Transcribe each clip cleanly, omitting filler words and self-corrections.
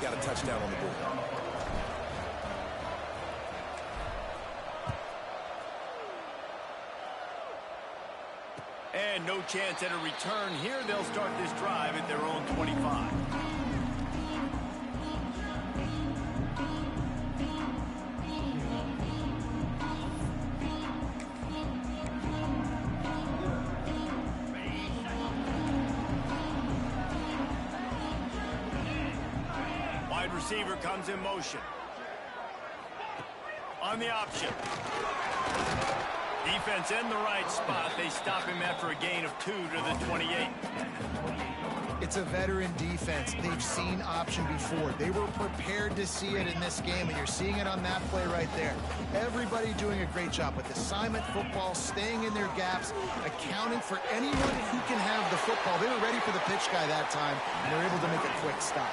got a touchdown on the board. And no chance at a return here. They'll start this drive at their own 25. Wide receiver comes in motion. On the option. Defense in the right spot. They stop him after a gain of 2 to the 28. It's a veteran defense. They've seen option before. They were prepared to see it in this game, and you're seeing it on that play right there. Everybody doing a great job with assignment football, staying in their gaps, accounting for anyone who can have the football. They were ready for the pitch guy that time, and they're able to make a quick stop.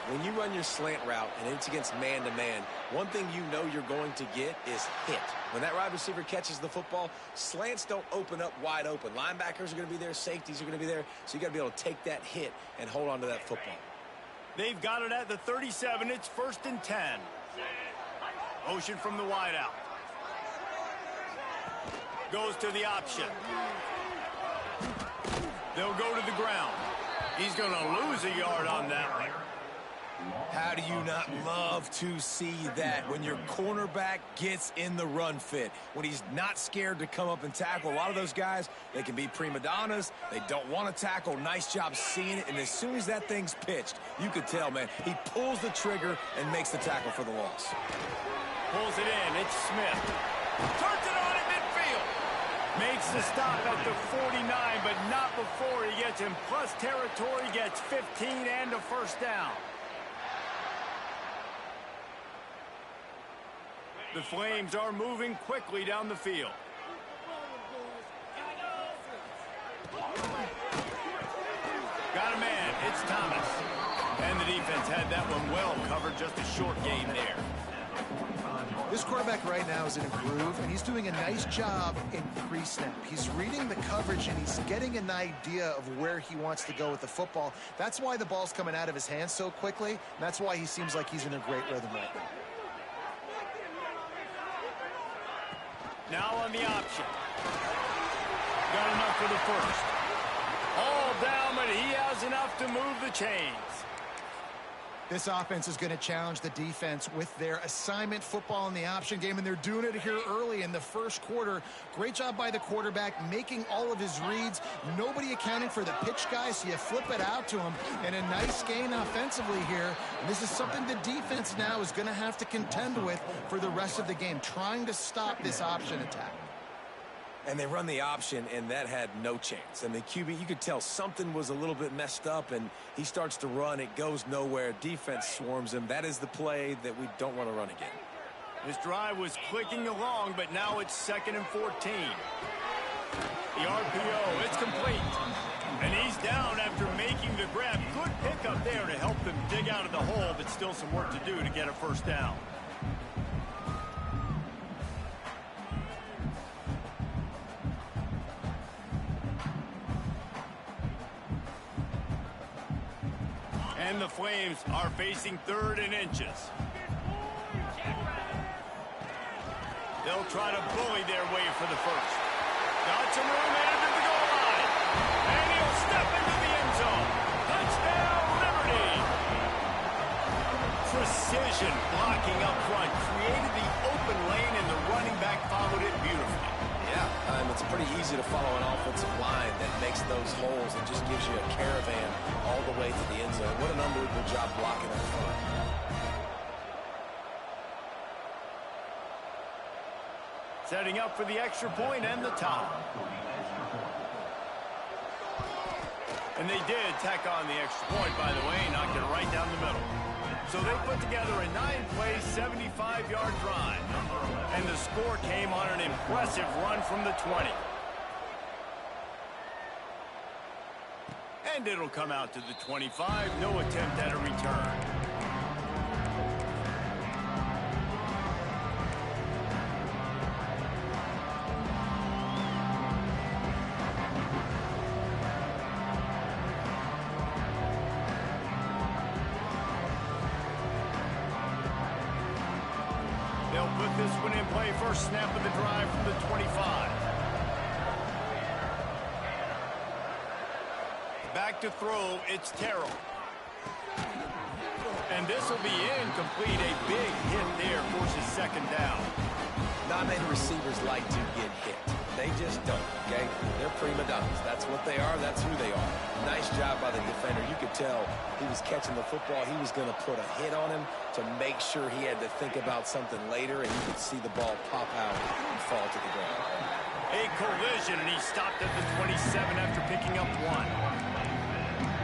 When you run your slant route and it's against man-to-man, one thing you know you're going to get is hit. When that wide receiver catches the football, slants don't open up wide open. Linebackers are going to be there, safeties are going to be there, so you got to be able to take that hit and hold on to that football. They've got it at the 37. It's 1st and 10. Motion from the wide out. Goes to the option. They'll go to the ground. He's going to lose a yard on that one. How do you not love to see that when your cornerback gets in the run fit, when he's not scared to come up and tackle? A lot of those guys, they can be prima donnas. They don't want to tackle. Nice job seeing it. And as soon as that thing's pitched, you could tell, man, he pulls the trigger and makes the tackle for the loss. Pulls it in. It's Smith. Turns it on at midfield. Makes the stop at the 49, but not before he gets in plus territory, gets 15 and a first down. The Flames are moving quickly down the field. Got a man. It's Thomas. And the defense had that one well covered. Just a short gain there. This quarterback right now is in a groove, and he's doing a nice job in pre-snap. He's reading the coverage, and he's getting an idea of where he wants to go with the football. That's why the ball's coming out of his hands so quickly, and that's why he seems like he's in a great rhythm right now. Now on the option. Got enough for the first. All down, but he has enough to move the chains. This offense is going to challenge the defense with their assignment football in the option game, and they're doing it here early in the first quarter. Great job by the quarterback, making all of his reads. Nobody accounting for the pitch guy, so you flip it out to him. And a nice gain offensively here. And this is something the defense now is going to have to contend with for the rest of the game, trying to stop this option attack. And they run the option, and that had no chance. And the QB, you could tell something was a little bit messed up, and he starts to run. It goes nowhere. Defense swarms him. That is the play that we don't want to run again. This drive was clicking along, but now it's 2nd and 14. The RPO, it's complete. And he's down after making the grab. Good pickup there to help them dig out of the hole, but still some work to do to get a first down. And the Flames are facing 3rd and inches. They'll try to bully their way for the first. Got some room headed to the goal line. And he'll step into the end zone. Touchdown, Liberty! Precision blocking up front. Created the open lane, and the running back followed it beautifully. Yeah, it's pretty easy to follow an offensive line that makes those holes and just gives you a caravan all the way to the end zone. What an unbelievable job blocking up front. Setting up for the extra point and the tie. And they did tack on the extra point, by the way, knocked it right down the middle. So they put together a 9-play, 75-yard drive. And the score came on an impressive run from the 20. And it'll come out to the 25. No attempt at a return. put this one in play. First snap of the drive from the 25. Back to throw, it's Terrell. And this will be incomplete. A big hit there, forces second down. Not many receivers like to get hit. They just don't, okay? They're prima donnas. That's what they are. That's who they are. Nice job by the defender. You could tell he was catching the football. He was going to put a hit on him to make sure he had to think about something later, and you could see the ball pop out and fall to the ground. A collision, and he stopped at the 27 after picking up one.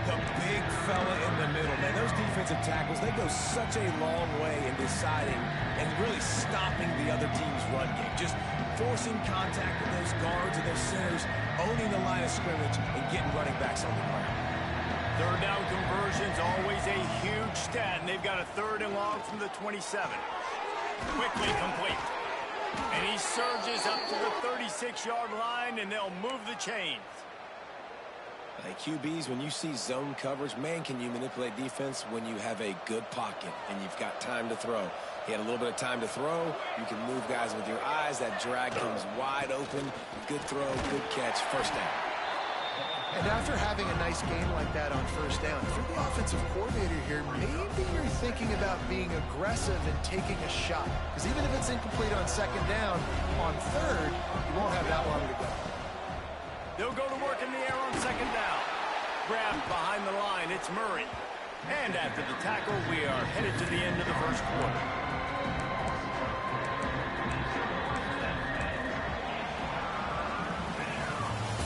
The big fella in the middle, man. Those defensive tackles, they go such a long way in deciding and really stopping the other team's run game. Just forcing contact with those guards and those centers, owning the line of scrimmage, and getting running backs on the ground. Third down conversions, always a huge stat, and they've got a 3rd and long from the 27. Quickly complete. And he surges up to the 36-yard line, and they'll move the chains. Like QBs, when you see zone coverage, man, can you manipulate defense when you have a good pocket and you've got time to throw. He had a little bit of time to throw. You can move guys with your eyes. That drag comes wide open. Good throw, good catch, first down. And after having a nice game like that on first down, if you're the offensive coordinator here, maybe you're thinking about being aggressive and taking a shot. Because even if it's incomplete on second down, on third, you won't have that long to go. They'll go to work in the air on second down. Grabbed behind the line, it's Murray. And after the tackle, we are headed to the end of the first quarter.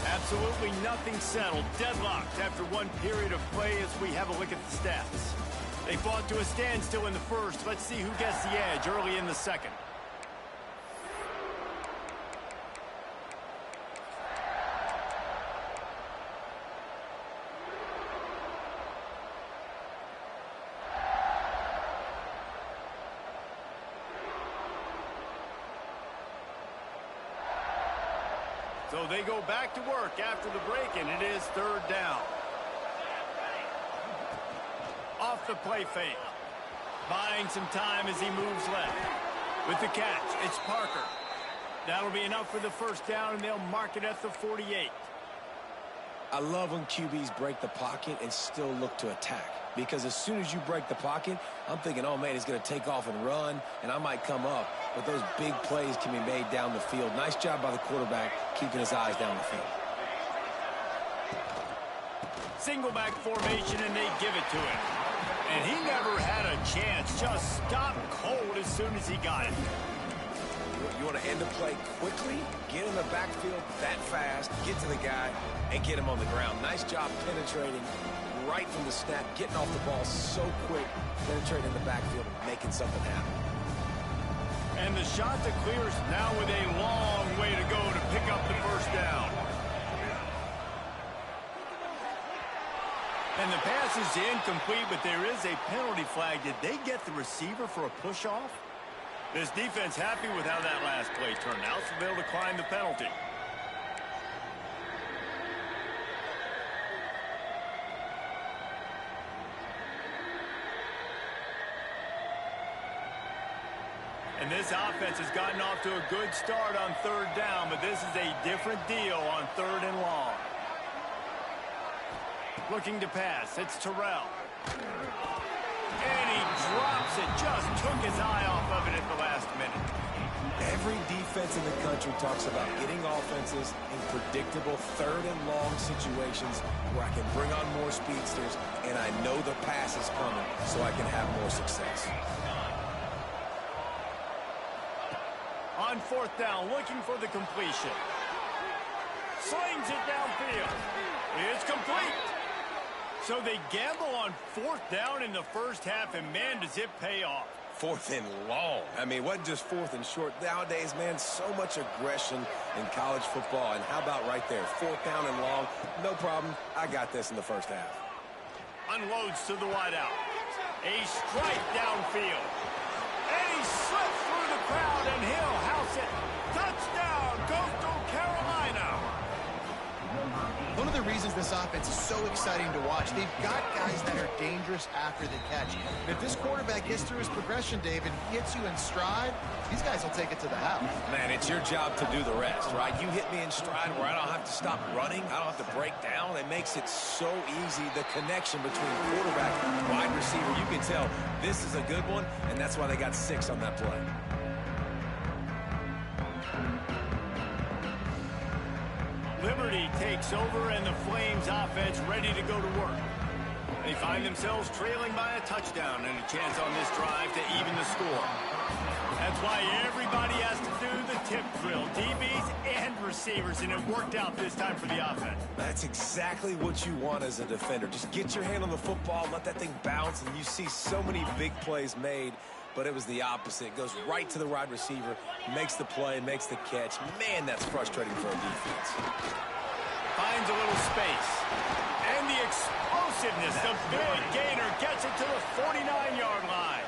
Absolutely nothing settled. Deadlocked after one period of play as we have a look at the stats. They fought to a standstill in the first. Let's see who gets the edge early in the second. So they go back to work after the break, and it is 3rd down. Off the play fake. Buying some time as he moves left. With the catch, it's Parker. That'll be enough for the first down, and they'll mark it at the 48. I love when QBs break the pocket and still look to attack. Because as soon as you break the pocket, I'm thinking, oh, man, he's going to take off and run, and I might come up. But those big plays can be made down the field. Nice job by the quarterback keeping his eyes down the field. Single back formation, and they give it to him. And he never had a chance. Just stopped cold as soon as he got it. You want to end the play quickly, get in the backfield that fast, get to the guy, and get him on the ground. Nice job penetrating right from the snap, getting off the ball so quick, penetrating the backfield and making something happen. And the shot to clear is now with a long way to go to pick up the first down. And the pass is incomplete, but there is a penalty flag. Did they get the receiver for a push-off? This defense happy with how that last play turned out, so they'll decline the penalty. And this offense has gotten off to a good start on 3rd down, but this is a different deal on 3rd and long. Looking to pass, it's Terrell. And he drops it, just took his eye off of it at the last minute. Every defense in the country talks about getting offenses in predictable 3rd and long situations where I can bring on more speedsters and I know the pass is coming so I can have more success. On 4th down, looking for the completion. Slings it downfield. It's complete. So they gamble on 4th down in the first half, and man, does it pay off. 4th and long. I mean, it wasn't just 4th and short. Nowadays, man, so much aggression in college football. And how about right there? 4th down and long. No problem. I got this in the first half. Unloads to the wideout. A strike downfield. And he slips through the crowd, and he'll house it. Touchdown, Coastal Carolina. One of the reasons this offense is so exciting to watch, they've got guys that are dangerous after the catch. And if this quarterback gets through his progression, David, hits you in stride, these guys will take it to the house. Man, it's your job to do the rest, right? You hit me in stride where I don't have to stop running. I don't have to break down. It makes it so easy. The connection between quarterback and wide receiver, you can tell this is a good one, and that's why they got 6 on that play. Liberty takes over, and the Flames offense ready to go to work. They find themselves trailing by a touchdown and a chance on this drive to even the score. That's why everybody has to do the tip drill, DBs and receivers, and it worked out this time for the offense. That's exactly what you want as a defender. Just get your hand on the football, let that thing bounce, and you see so many big plays made. But it was the opposite. It goes right to the wide receiver, makes the play, makes the catch. Man, that's frustrating for a defense. Finds a little space. And the explosiveness, the big gainer gets it to the 49-yard line.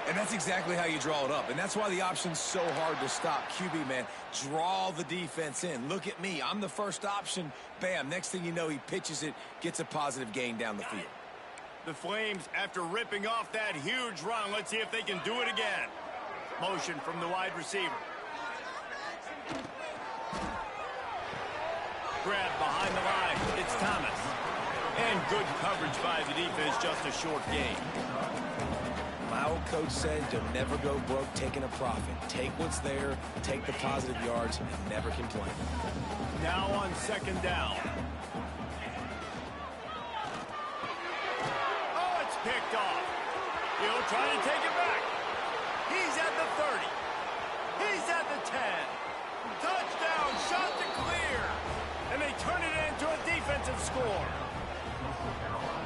And that's exactly how you draw it up. And that's why the option's so hard to stop. QB, man, draw the defense in. Look at me. I'm the first option. Bam. Next thing you know, he pitches it, gets a positive gain down the field. The Flames, after ripping off that huge run, let's see if they can do it again. Motion from the wide receiver. Grab behind the line. It's Thomas. And good coverage by the defense, just a short gain. My old coach said, you'll never go broke taking a profit. Take what's there, take the positive yards, and never complain. Now on second down. Picked off. He'll try to take it back. He's at the 30. He's at the 10. Touchdown, shot to clear. And they turn it into a defensive score.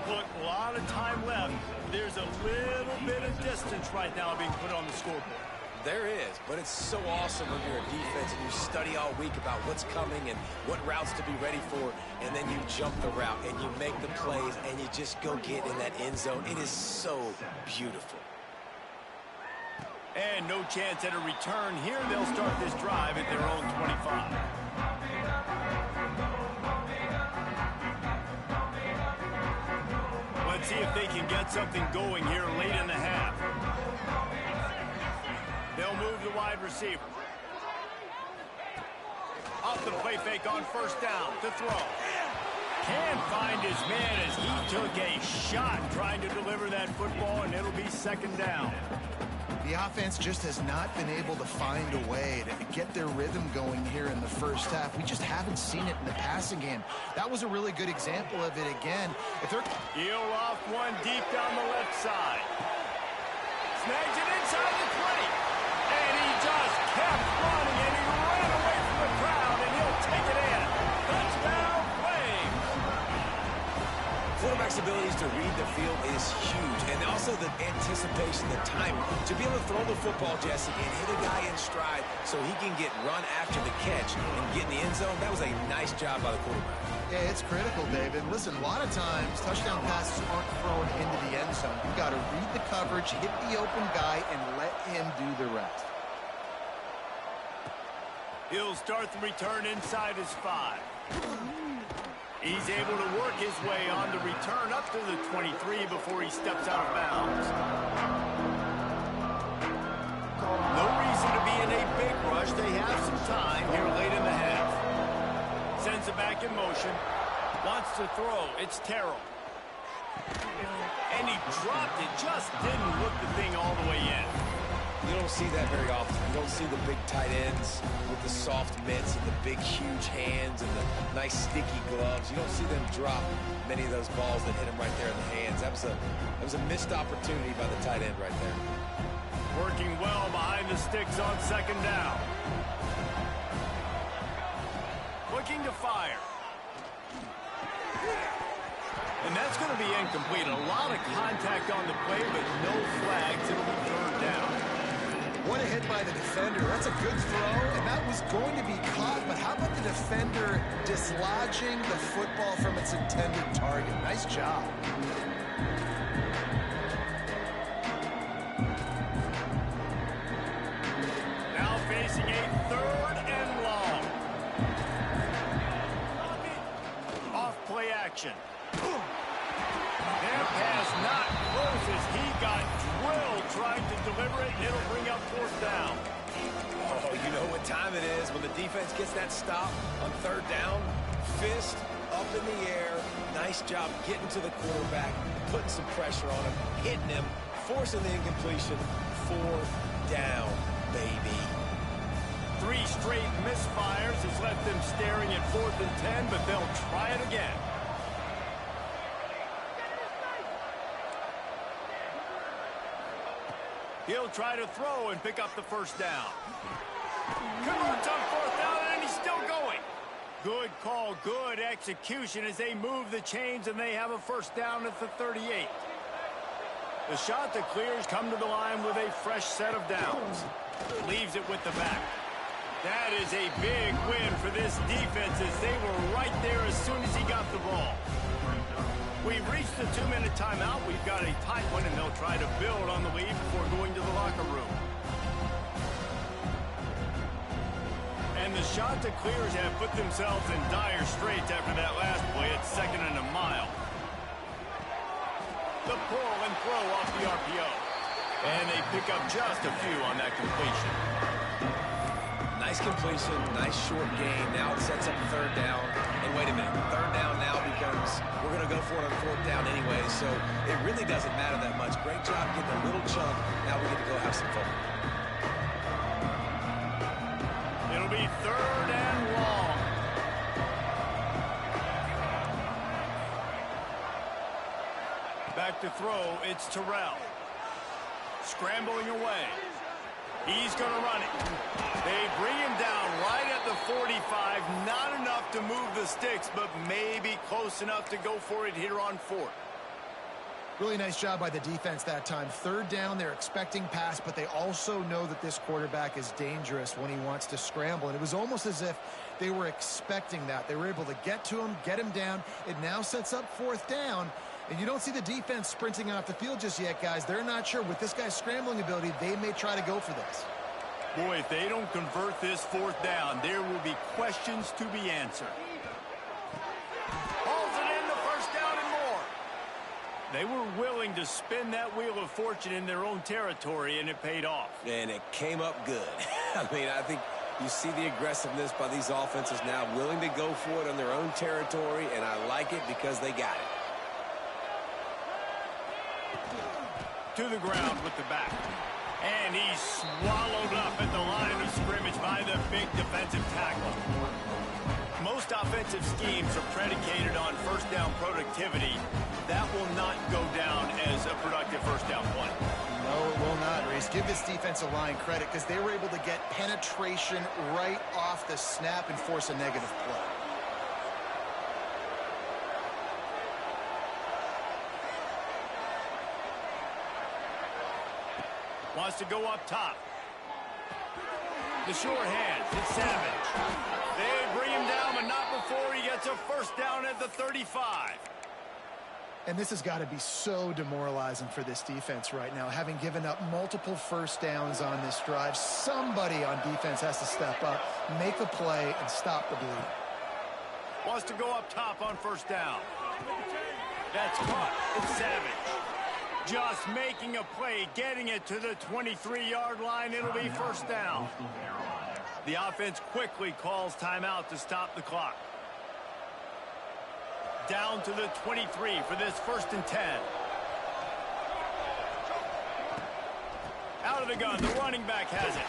Look, a lot of time left. There's a little bit of distance right now being put on the scoreboard. There is, but it's so awesome when you're a defense and you study all week about what's coming and what routes to be ready for, and then you jump the route and you make the plays and you just go get in that end zone. It is so beautiful. And no chance at a return here. They'll start this drive at their own 25. Let's see if they can get something going here late in the half. They'll move the wide receiver. Off the play fake on first down to throw. Can't find his man as he took a shot trying to deliver that football, and it'll be second down. The offense just has not been able to find a way to get their rhythm going here in the first half. We just haven't seen it in the passing game. That was a really good example of it again. He'll off one deep down the left side. Snags it inside the 20. And he just kept running, and he ran away from the crowd, and he'll take it in. Touchdown, Flames! Quarterback's abilities to read the field is huge, and also the anticipation, the timing. To be able to throw the football, Jesse, and hit a guy in stride so he can get run after the catch and get in the end zone, that was a nice job by the quarterback. Yeah, it's critical, David. Listen, a lot of times, touchdown passes aren't thrown into the end zone. You've got to read the coverage, hit the open guy, and let him do the rest. He'll start the return inside his 5. He's able to work his way on the return up to the 23 before he steps out of bounds. No reason to be in a big rush. They have some time here late in the half. Sends it back in motion. Wants to throw. It's Terrell. And he dropped it. Just didn't look the thing all the way in. You don't see that very often. You don't see the big tight ends with the soft mitts and the big, huge hands and the nice, sticky gloves. You don't see them drop many of those balls that hit them right there in the hands. That was a missed opportunity by the tight end right there. Working well behind the sticks on second down. Looking to fire. And that's going to be incomplete. A lot of contact on the play, but no flags. It'll be third down. What a hit by the defender. That's a good throw, and that was going to be caught, but how about the defender dislodging the football from its intended target? Nice job. Now facing a third and long. deliver it, and it'll bring up fourth down. Oh, you know what time it is when the defense gets that stop on third down. Fist up in the air. Nice job getting to the quarterback, putting some pressure on him, hitting him, forcing the incompletion. Fourth down, baby. 3 straight misfires has left them staring at 4th and 10, but they'll try it again. He'll try to throw and pick up the first down. Converts on 4th down, and he's still going. Good call, good execution as they move the chains, and they have a first down at the 38. The shot that clears come to the line with a fresh set of downs. Leaves it with the back. That is a big win for this defense as they were right there as soon as he got the ball. We've reached the 2-minute timeout. We've got a tight one, and they'll try to build on the lead before going to the locker room. And the shot to clears have put themselves in dire straits after that last play. It's 2nd and a mile. The pull and throw off the RPO. And they pick up just a few on that completion. Nice completion, nice short gain. Now it sets up third down. And wait a minute, third down now becomes, we're going to go for it on 4th down anyway, so it really doesn't matter that much. Great job getting a little chunk. Now we get to go have some fun. It'll be 3rd and long. Back to throw, it's Terrell. Scrambling away. He's going to run it. They bring him down right at the 45. Not enough to move the sticks, but maybe close enough to go for it here on 4th. Really nice job by the defense that time. 3rd down, they're expecting pass, but they also know that this quarterback is dangerous when he wants to scramble. And it was almost as if they were expecting that. They were able to get to him, get him down. It now sets up 4th down. And you don't see the defense sprinting off the field just yet, guys. They're not sure. With this guy's scrambling ability, they may try to go for this. Boy, if they don't convert this 4th down, there will be questions to be answered. Hauls it in, the first down and more. They were willing to spin that wheel of fortune in their own territory, and it paid off. And it came up good. I mean, I think you see the aggressiveness by these offenses now, willing to go for it on their own territory, and I like it because they got it. To the ground with the back. And he's swallowed up at the line of scrimmage by the big defensive tackle. Most offensive schemes are predicated on first down productivity. That will not go down as a productive first down play. No, it will not, Reese. Give this defensive line credit because they were able to get penetration right off the snap and force a negative play. Wants to go up top. The short hands. It's Savage. They bring him down, but not before he gets a first down at the 35. And this has got to be so demoralizing for this defense right now. Having given up multiple first downs on this drive, somebody on defense has to step up, make a play, and stop the bleed. Wants to go up top on first down. That's caught. It's Savage. Just making a play, getting it to the 23-yard line. It'll be first down. The offense quickly calls timeout to stop the clock. Down to the 23 for this 1st and 10. Out of the gun, the running back has it.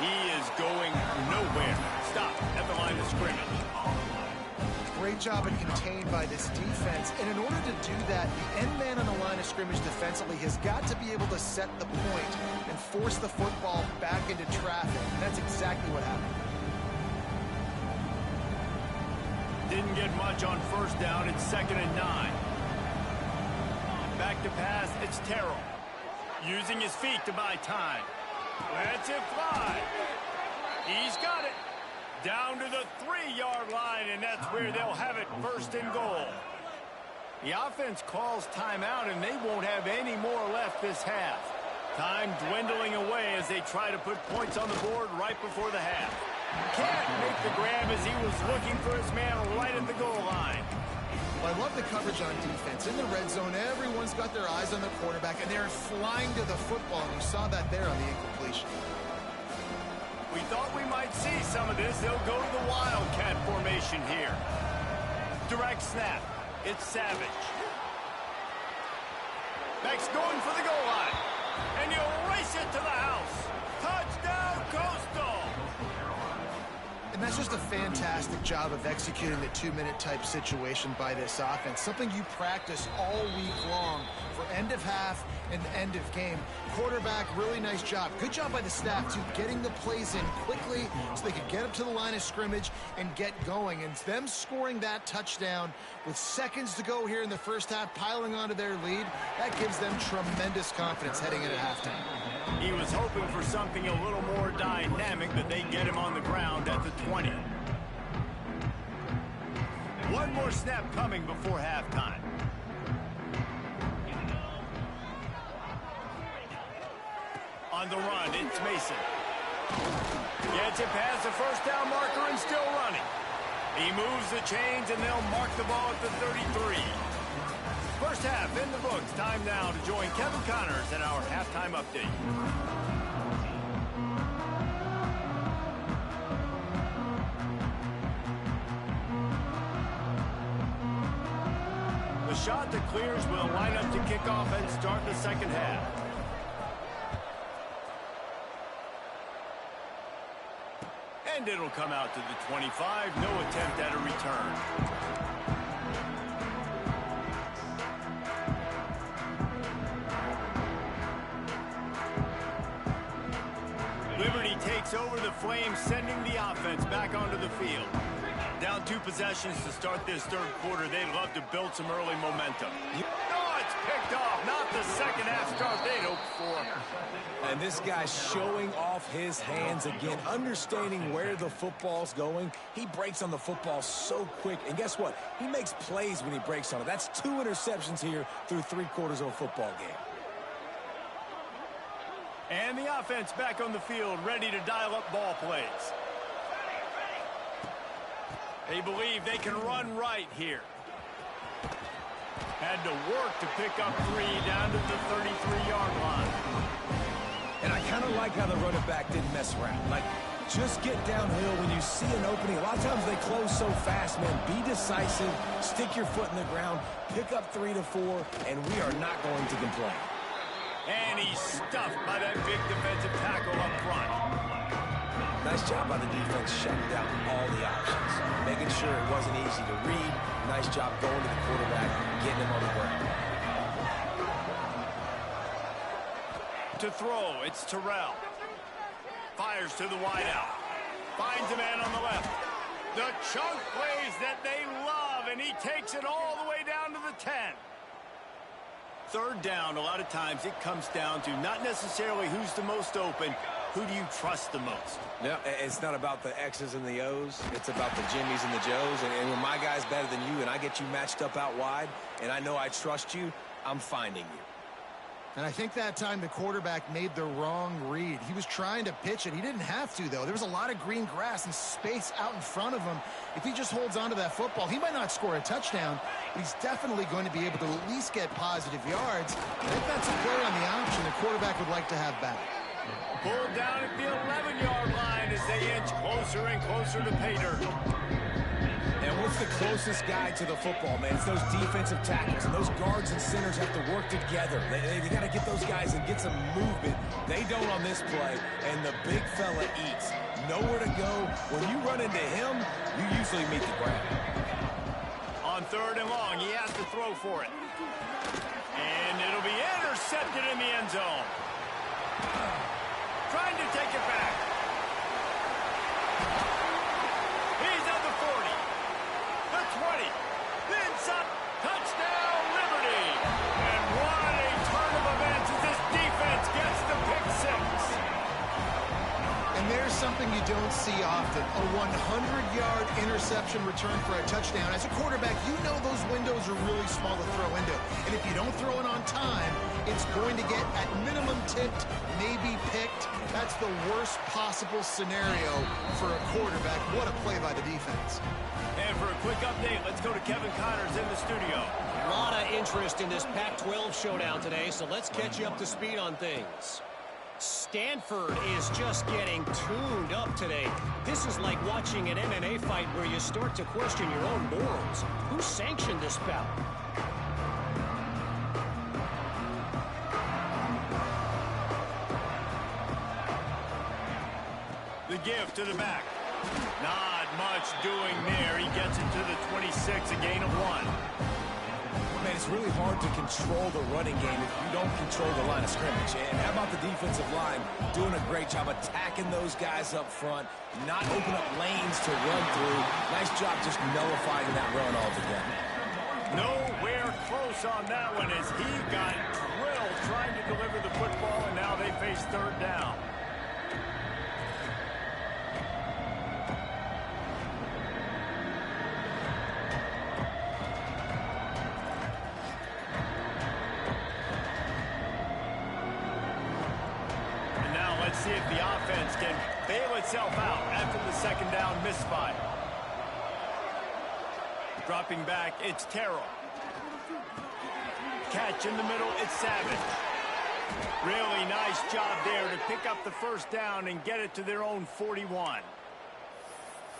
He is going nowhere. Stop at the line of scrimmage. Great job and contained by this defense. And in order to do that, the end man on the line of scrimmage defensively has got to be able to set the point and force the football back into traffic. And that's exactly what happened. Didn't get much on first down. It's 2nd and 9. Back to pass. It's Terrell. Using his feet to buy time. Lets it fly. He's got it. Down to the 3-yard line, and that's where they'll have it, 1st and goal. The offense calls timeout, and they won't have any more left this half. Time dwindling away as they try to put points on the board right before the half. Can't make the grab as he was looking for his man right at the goal line. Well, I love the coverage on defense. In the red zone, everyone's got their eyes on the quarterback, and they're flying to the football, and you saw that there on the incompletion. We thought we might see some of this. They'll go to the Wildcat formation here. Direct snap. It's Savage. Beck's going for the goal line. And you'll race it to the house. Touchdown, Coastal! And that's just a fantastic job of executing the two-minute type situation by this offense. Something you practice all week long for end of half and end of game. Quarterback, really nice job. Good job by the staff, too, getting the plays in quickly so they could get up to the line of scrimmage and get going. And them scoring that touchdown with seconds to go here in the first half, piling onto their lead, that gives them tremendous confidence heading into halftime. He was hoping for something a little more dynamic, but they get him on the ground at the 20. One more snap coming before halftime. On the run, it's Mason. Gets it past the first down marker and still running. He moves the chains and they'll mark the ball at the 33. First half in the books. Time now to join Kevin Connors in our halftime update. The shot that clears will line up to kick off and start the second half. And it'll come out to the 25. No attempt at a return. Liberty takes over the Flames, sending the offense back onto the field. Down 2 possessions to start this third quarter. They'd love to build some early momentum. Oh, it's picked off. Not the second half start they'd hoped for. And this guy's showing off his hands again, understanding where the football's going. He breaks on the football so quick. And guess what? He makes plays when he breaks on it. That's 2 interceptions here through 3 quarters of a football game. And the offense back on the field, ready to dial up ball plays. They believe they can run right here. Had to work to pick up 3 down to the 33-yard line. And I kind of like how the running back didn't mess around. Like, just get downhill when you see an opening. A lot of times they close so fast, man. Be decisive, stick your foot in the ground, pick up 3 to 4, and we are not going to complain. And he's stuffed by that big defensive tackle up front. Nice job by the defense shutting down all the options, making sure it wasn't easy to read. Nice job going to the quarterback, getting him on the ground. To throw, it's Terrell. Fires to the wideout. Finds a man on the left. The chunk plays that they love, and he takes it all the way down to the 10. Third down, a lot of times it comes down to not necessarily who's the most open, who do you trust the most? Yeah, it's not about the X's and the O's. It's about the Jimmys and the Joes. And when my guy's better than you and I get you matched up out wide and I know I trust you, I'm finding you. And I think that time the quarterback made the wrong read. He was trying to pitch it. He didn't have to, though. There was a lot of green grass and space out in front of him. If he just holds on to that football, he might not score a touchdown, but he's definitely going to be able to at least get positive yards. I think that's a play on the option the quarterback would like to have back. Pulled down at the 11-yard line as they inch closer and closer to pay dirt. And what's the closest guy to the football, man? It's those defensive tackles, and those guards and centers have to work together. They got to get those guys and get some movement. They don't on this play, and the big fella eats. Nowhere to go. When you run into him, you usually meet the ground. On third and long, he has to throw for it. And it'll be intercepted in the end zone. Trying to take it back. He's at the 40. The 20. The inside. Touchdown, Liberty. And what a turn of events as this defense gets the pick 6. And there's something you don't see often. A 100-yard interception return for a touchdown. As a quarterback, you know those windows are really small to throw into. And if you don't throw it on time, it's going to get at minimum tipped, maybe picked. That's the worst possible scenario for a quarterback. What a play by the defense. And for a quick update, let's go to Kevin Connors in the studio. A lot of interest in this Pac-12 showdown today, so let's catch you up to speed on things. Stanford is just getting tuned up today. This is like watching an MMA fight where you start to question your own morals. Who sanctioned this bout? The give to the back. Not much doing there. He gets it to the 26, a gain of 1. Man, it's really hard to control the running game if you don't control the line of scrimmage. And how about the defensive line doing a great job attacking those guys up front, not open up lanes to run through. Nice job just nullifying that run altogether. Nowhere close on that one as he got drilled trying to deliver the football, and now they face third down. Let's see if the offense can bail itself out after the second down misfire. Dropping back, it's Terrell. Catch in the middle, it's Savage. Really nice job there to pick up the first down and get it to their own 41.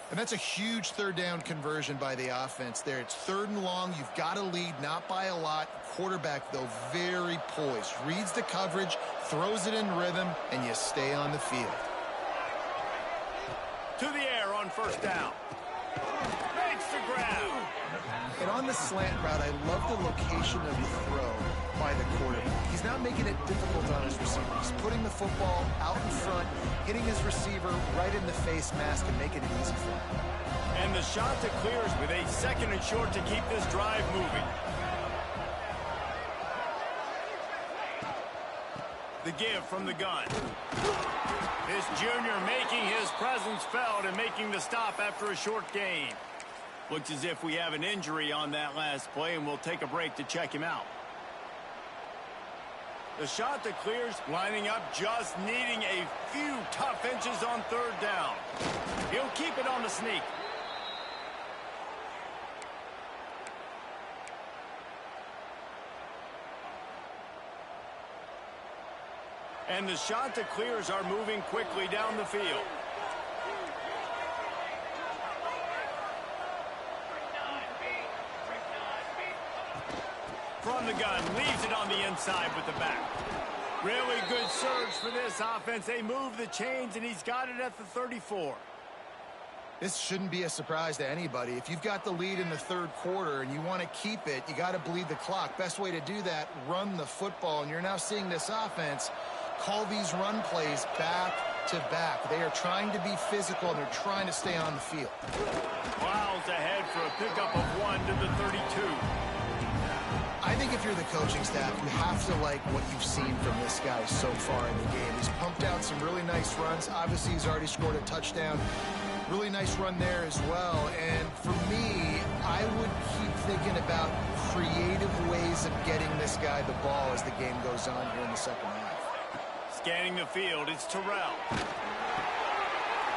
And that's a huge third down conversion by the offense there. It's 3rd and long. You've got to lead, not by a lot. Quarterback, though, very poised. Reads the coverage, throws it in rhythm, and you stay on the field. To the air on first down. Makes the grab. And on the slant route, I love the location of the throw by the quarterback. He's not making it difficult on his receiver. He's putting the football out in front, hitting his receiver right in the face mask and making it easy for him. And the shot to clears with a 2nd and short to keep this drive moving. The give from the gun. This junior making his presence felt and making the stop after a short gain. Looks as if we have an injury on that last play, and we'll take a break to check him out. The shot that clears, lining up, just needing a few tough inches on third down. He'll keep it on the sneak. And the shot that clears are moving quickly down the field. From the gun, leaves it on the inside with the back. Really good surge for this offense. They move the chains, and he's got it at the 34. This shouldn't be a surprise to anybody. If you've got the lead in the 3rd quarter and you want to keep it, you got to bleed the clock. Best way to do that, run the football. And you're now seeing this offense call these run plays back to back. They are trying to be physical, and they're trying to stay on the field. Miles ahead for a pickup of 1 to the 32. I think if you're the coaching staff, you have to like what you've seen from this guy so far in the game. He's pumped out some really nice runs. Obviously, he's already scored a touchdown. Really nice run there as well. And for me, I would keep thinking about creative ways of getting this guy the ball as the game goes on here in the second half. Scanning the field, it's Terrell.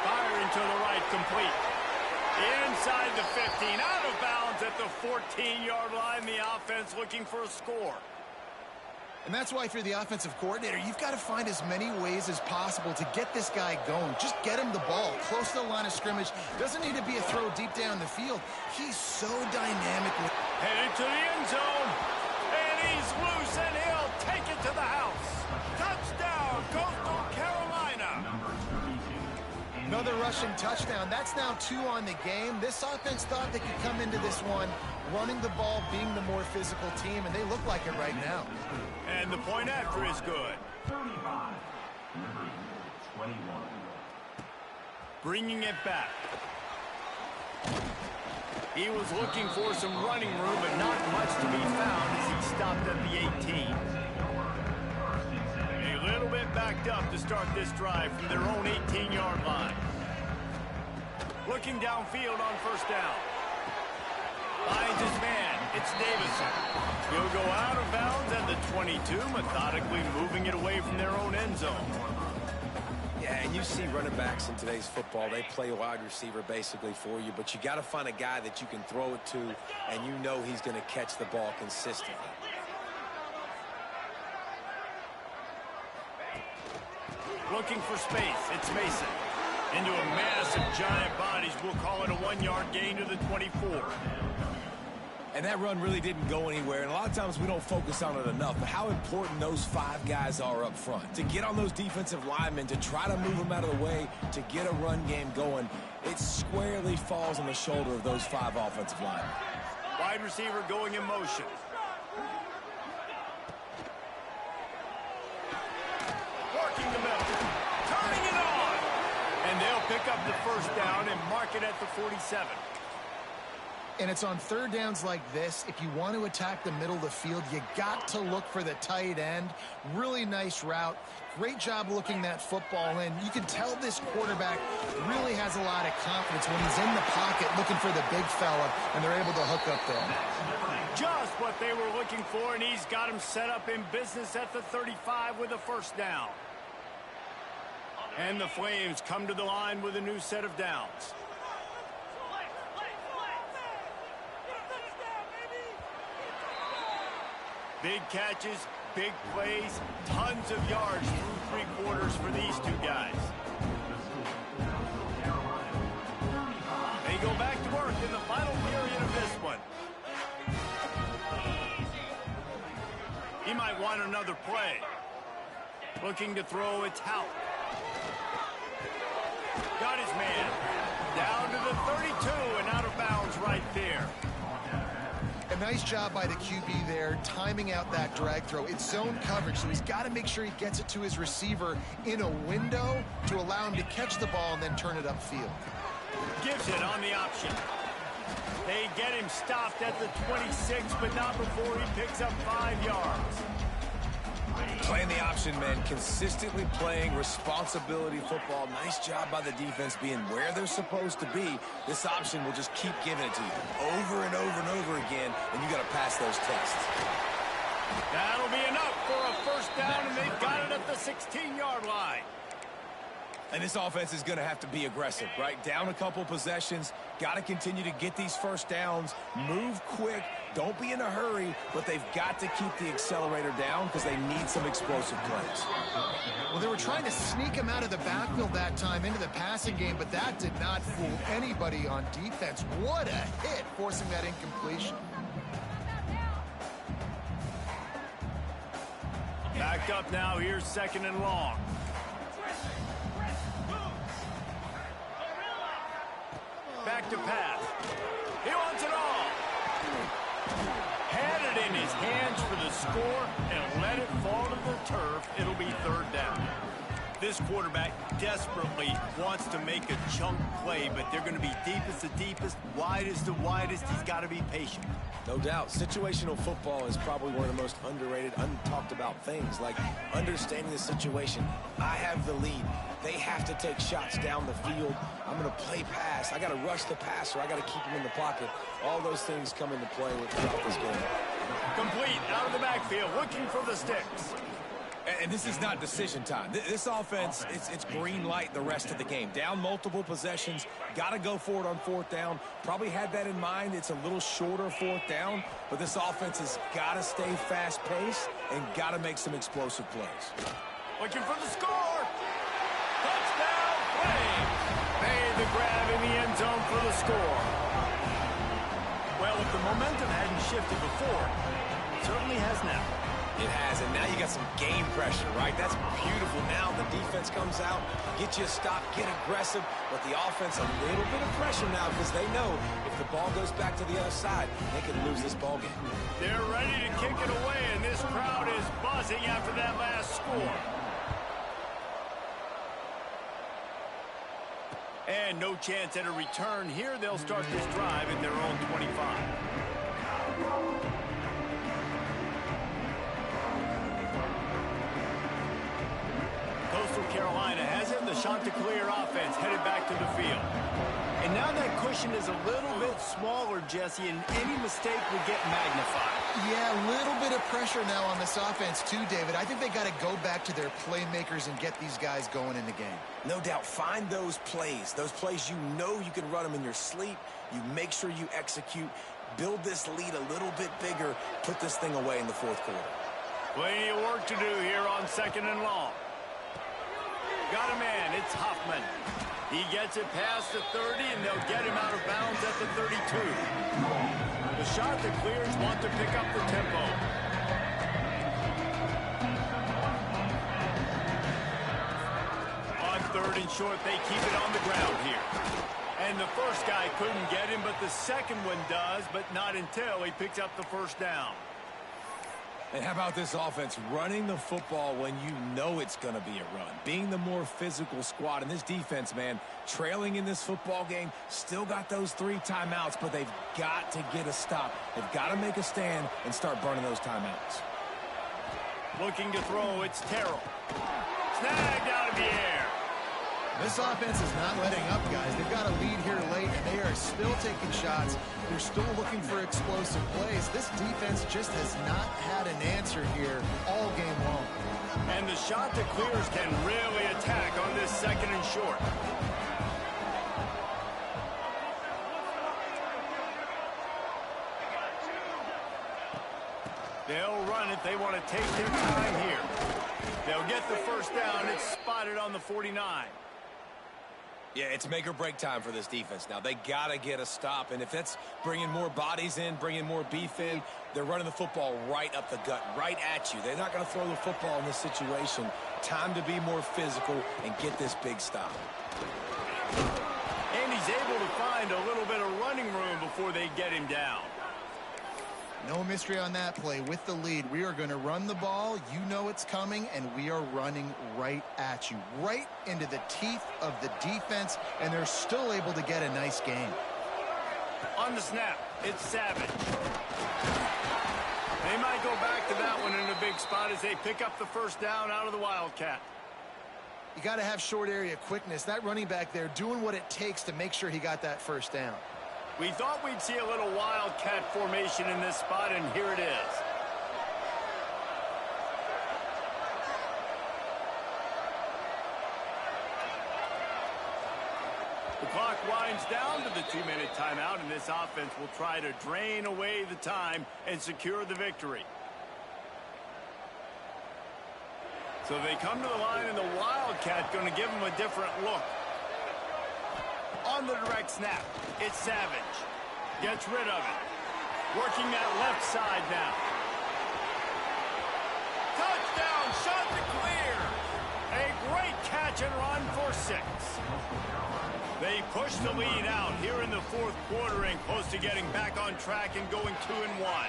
Firing to the right, complete. Inside the 15, out of bounds at the 14-yard line. The offense looking for a score. And that's why if you're the offensive coordinator, you've got to find as many ways as possible to get this guy going. Just get him the ball close to the line of scrimmage. Doesn't need to be a throw deep down the field. He's so dynamic. Headed to the end zone. And he's loose, and he'll take it to the house. Touchdown, Coastal Carolina. Another rushing touchdown. That's now 2 on the game. This offense thought they could come into this one running the ball, being the more physical team, and they look like it right now. And the point after is good. 35, number 21. Bringing it back. He was looking for some running room, but not much to be found as he stopped at the 18. A little bit backed up to start this drive from their own 18-yard line. Looking downfield on first down. Finds his man. It's Davison. He'll go out of bounds at the 22, methodically moving it away from their own end zone. Yeah, and you see running backs in today's football, they play wide receiver basically for you, but you got to find a guy that you can throw it to, and you know he's going to catch the ball consistently. Looking for space. It's Mason. Into a massive giant bodies. We'll call it a 1-yard gain to the 24. And that run really didn't go anywhere, and a lot of times we don't focus on it enough, but how important those 5 guys are up front. To get on those defensive linemen, to try to move them out of the way, to get a run game going, it squarely falls on the shoulder of those 5 offensive linemen. Wide receiver going in motion. Working the middle. Turning it on. And they'll pick up the first down and mark it at the 47. And it's on third downs like this. If you want to attack the middle of the field, you got to look for the tight end. Really nice route. Great job looking that football in. You can tell this quarterback really has a lot of confidence when he's in the pocket looking for the big fella, and they're able to hook up there. Just what they were looking for, and he's got him set up in business at the 35 with a first down. And the Flames come to the line with a new set of downs. Big catches, big plays, tons of yards through 3 quarters for these 2 guys. They go back to work in the final period of this one. He might want another play. Looking to throw, it's Hout. Got his man. Down to the 32 and out of bounds right there. A nice job by the QB there, timing out that drag throw. It's zone coverage, so he's got to make sure he gets it to his receiver in a window to allow him to catch the ball and then turn it upfield. Gives it on the option. They get him stopped at the 26, but not before he picks up 5 yards. Playing the option, man, consistently playing responsibility football. Nice job by the defense being where they're supposed to be. This option will just keep giving it to you over and over and over again, and you got to pass those tests. That'll be enough for a first down, and they've got it at the 16-yard line. And this offense is going to have to be aggressive, right? Down a couple possessions, got to continue to get these first downs, move quick, don't be in a hurry, but they've got to keep the accelerator down because they need some explosive plays. Well, they were trying to sneak him out of the backfield that time into the passing game, but that did not fool anybody on defense. What a hit, forcing that incompletion. Backed up now, here's 2nd and long. Back to pass. He wants it all. Had it in his hands for the score and let it fall to the turf. It'll be 3rd down. This quarterback desperately wants to make a chunk play, but they're going to be deepest to deepest, widest to widest. He's got to be patient. No doubt. Situational football is probably one of the most underrated, untalked about things, like understanding the situation. I have the lead. They have to take shots down the field. I'm going to play pass. I got to rush the passer. I got to keep him in the pocket. All those things come into play throughout this game. Complete out of the backfield, looking for the sticks. And this is not decision time. This offense, it's green light the rest of the game. Down multiple possessions, got to go for it on 4th down. Probably had that in mind. It's a little shorter 4th down, but this offense has got to stay fast-paced and got to make some explosive plays. Looking for the score. Touchdown, Flames. Made the grab in the end zone for the score. Well, if the momentum hadn't shifted before, it certainly has now. It has, and now you got some game pressure, right? That's beautiful. Now the defense comes out, get you a stop, get aggressive, but the offense a little bit of pressure now because they know if the ball goes back to the other side, they could lose this ball game. They're ready to kick it away, and this crowd is buzzing after that last score. And no chance at a return here. They'll start this drive at their own 25. Coastal Carolina has it. The Chanticleer offense headed back to the field. And now that cushion is a little bit smaller, Jesse, and any mistake would get magnified. Yeah, a little bit of pressure now on this offense too, David. I think they got to go back to their playmakers and get these guys going in the game. No doubt. Find those plays you know you can run them in your sleep. You make sure you execute. Build this lead a little bit bigger. Put this thing away in the fourth quarter. Plenty of work to do here on 2nd and long. Got a man. It's Huffman. He gets it past the 30, and they'll get him out of bounds at the 32. The shot that clears want to pick up the tempo. On 3rd and short, they keep it on the ground here. And the first guy couldn't get him, but the second one does, but not until he picks up the first down. And how about this offense running the football when you know it's going to be a run? Being the more physical squad. And this defense, man, trailing in this football game, still got those 3 timeouts, but they've got to get a stop. They've got to make a stand and start burning those timeouts. Looking to throw, it's Terrell. Snagged out of the air. This offense is not letting up, guys. They've got a lead here late, and they are still taking shots. They're still looking for explosive plays. This defense just has not had an answer here all game long. And the shot that clears can really attack on this 2nd and short. They'll run it. They want to take their time here. They'll get the first down. It's spotted on the 49. Yeah, it's make or break time for this defense now. They got to get a stop, and if that's bringing more bodies in, bringing more beef in, they're running the football right up the gut, right at you. They're not going to throw the football in this situation. Time to be more physical and get this big stop. And he's able to find a little bit of running room before they get him down. No mystery on that play. With the lead, we are going to run the ball. You know it's coming, and we are running right at you, right into the teeth of the defense, and they're still able to get a nice game. On the snap, it's Savage. They might go back to that one in a big spot as they pick up the first down out of the Wildcat. You got to have short area quickness. That running back there doing what it takes to make sure he got that first down. We thought we'd see a little Wildcat formation in this spot, and here it is. The clock winds down to the 2-minute timeout, and this offense will try to drain away the time and secure the victory. So they come to the line, and the Wildcat going to give them a different look. On the direct snap, it's Savage. Gets rid of it. Working that left side now. Touchdown, shot to clear. A great catch and run for 6. They push the lead out here in the fourth quarter and close to getting back on track and going 2-1.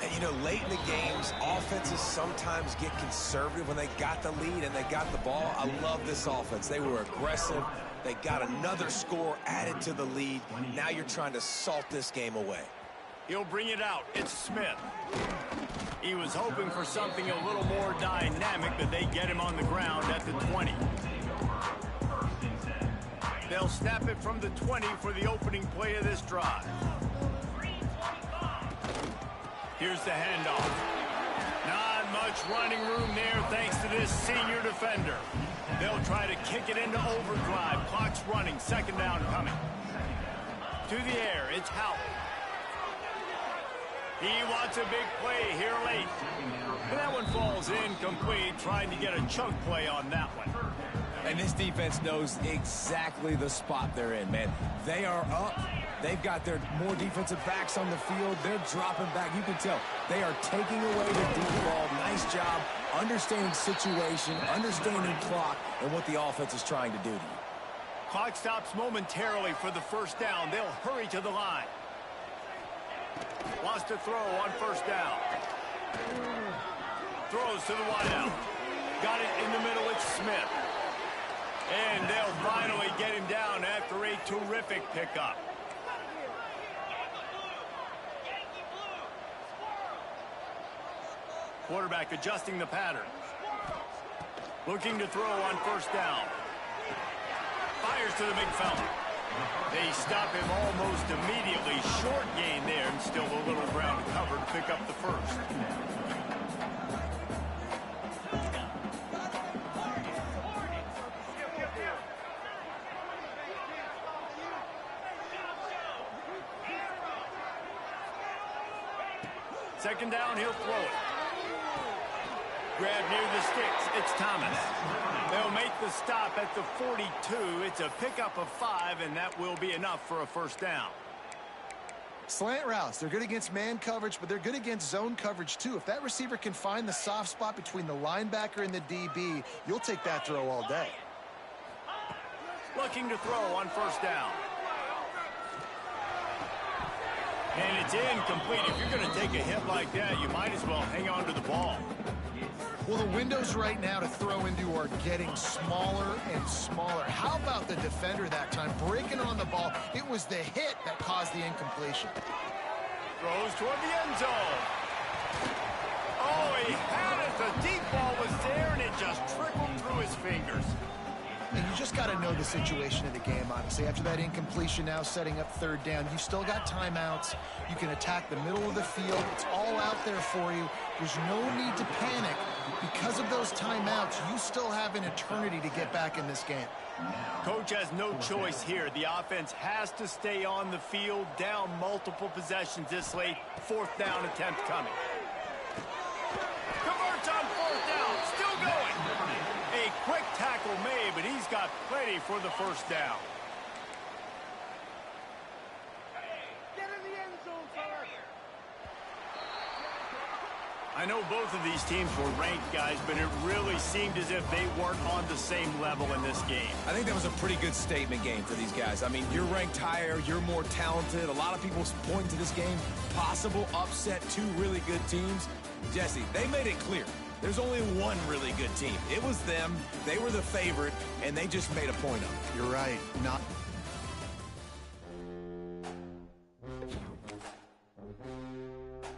And, you know, late in the games, offenses sometimes get conservative when they got the lead and they got the ball. I love this offense. They were aggressive. They got another score added to the lead. Now you're trying to salt this game away. He'll bring it out. It's Smith. He was hoping for something a little more dynamic, but they get him on the ground at the 20. They'll snap it from the 20 for the opening play of this drive. Here's the handoff. Not much running room there thanks to this senior defender. They'll try to kick it into overdrive. Clock's running. 2nd down coming. To the air. It's Howell. He wants a big play here late. And that one falls incomplete, trying to get a chunk play on that one. And this defense knows exactly the spot they're in, man. They are up. They've got their more defensive backs on the field. They're dropping back. You can tell they are taking away the deep ball. Nice job understanding situation, understanding clock, and what the offense is trying to do to you. Clock stops momentarily for the first down. They'll hurry to the line. Wants to throw on 1st down. Throws to the wideout. Got it in the middle. It's Smith. And they'll finally get him down after a terrific pickup. Quarterback adjusting the pattern. Looking to throw on 1st down. Fires to the big fella. They stop him almost immediately. Short gain there, and still a little ground to cover to pick up the first. Second down, he'll throw it. Grab near the sticks. It's Thomas. They'll make the stop at the 42. It's a pickup of 5, and that will be enough for a first down. Slant routes, they're good against man coverage, but they're good against zone coverage too. If that receiver can find the soft spot between the linebacker and the DB, you'll take that throw all day. Looking to throw on first down. And it's incomplete. If you're going to take a hit like that, you might as well hang on to the ball. Well, the windows right now to throw into are getting smaller and smaller. How about the defender that time breaking on the ball? It was the hit that caused the incompletion. Throws toward the end zone. Oh, he had it. The deep ball was there, and it just trickled through his fingers. And you just got to know the situation of the game, honestly. After that incompletion, now setting up third down, you've still got timeouts. You can attack the middle of the field. It's all out there for you. There's no need to panic. Because of those timeouts, you still have an eternity to get back in this game. Coach has no choice here. The offense has to stay on the field, down multiple possessions this late. Fourth down attempt coming. Converts on fourth down. Still going. A quick tackle made, but he's got plenty for the first down. Get in the end zone, fella. I know both of these teams were ranked, guys, but it really seemed as if they weren't on the same level in this game. I think that was a pretty good statement game for these guys. I mean, you're ranked higher, you're more talented. A lot of people point to this game, possible upset, two really good teams. Jesse, they made it clear. There's only one really good team. It was them. They were the favorite, and they just made a point of it. You're right. Not